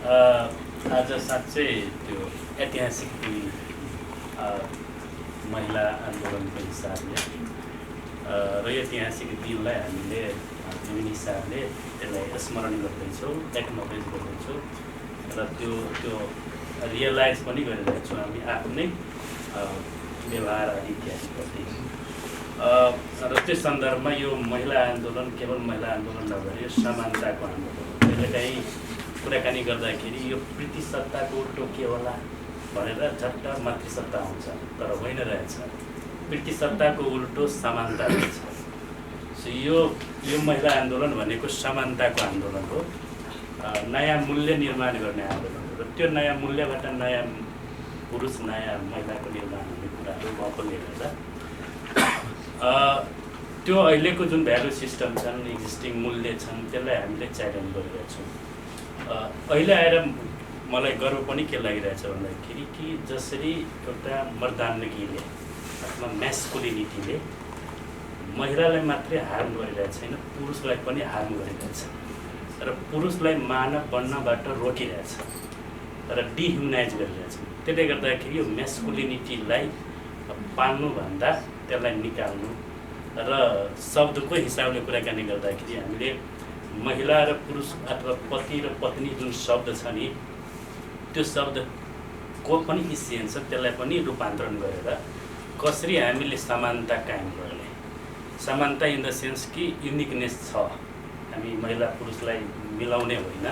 आज साँच्चै त्यो ऐतिहासिक दिन महिला आन्दोलनको हिसाबले र ऐतिहासिक दिनलाई हामीले विभिन्न हिसाबले त्यसलाई स्मरण गर्दैछौँ, एक्नोलेज गर्दैछौँ र त्यो रियलाइज पनि गरिरहेछौँ हामी आफ्नै व्यवहार आदि इत्यादि गर्दै। र त्यो सन्दर्भमा यो महिला आन्दोलन केवल महिला आन्दोलन नभएर यो समानताको आन्दोलन हो। कहिलेकाहीँ कुराकानी गर्दाखेरि यो प्रीतिसत्ताको उल्टो के होला भनेर झट्ट मातृसत्ता आउँछ, तर होइन रहेछ। प्रीतिसत्ताको उल्टो समानता रहेछ। सो यो महिला आन्दोलन भनेको समानताको आन्दोलन हो, नयाँ मूल्य निर्माण गर्ने आन्दोलन हो। र त्यो नयाँ मूल्यबाट नयाँ पुरुष नयाँ महिलाको निर्माण हुने कुराहरू भएकोले गर्दा त्यो अहिलेको जुन भ्यालु सिस्टम छन्, एक्जिस्टिङ मूल्य छन्, त्यसलाई हामीले च्यालेन्ज गरिरहेछौँ। अहिले आएर मलाई गर्व पनि के लागिरहेछ भन्दाखेरि कि जसरी एउटा मर्दानगीले अथवा म्यास्कुलिनिटीले महिलालाई मात्रै हार्म गरिरहेको छैन, पुरुषलाई पनि हार्म गरिरहेछ र पुरुषलाई मानव बन्नबाट रोकिरहेछ र डिह्युमनाइज गरिरहेछ। त्यसले गर्दाखेरि यो म्यास्कुलिनिटीलाई पाल्नुभन्दा त्यसलाई निकाल्नु र शब्दको हिसाबले कुराकानी गर्दाखेरि हामीले महिला र पुरुष अथवा पति र पत्नी जुन शब्द छ नि, त्यो शब्दको पनि इसेन्स छ, त्यसलाई पनि रूपान्तरण गरेर कसरी हामीले समानता कायम गर्ने, समानता इन द सेन्स कि युनिकनेस छ, हामी महिला पुरुषलाई मिलाउने होइन,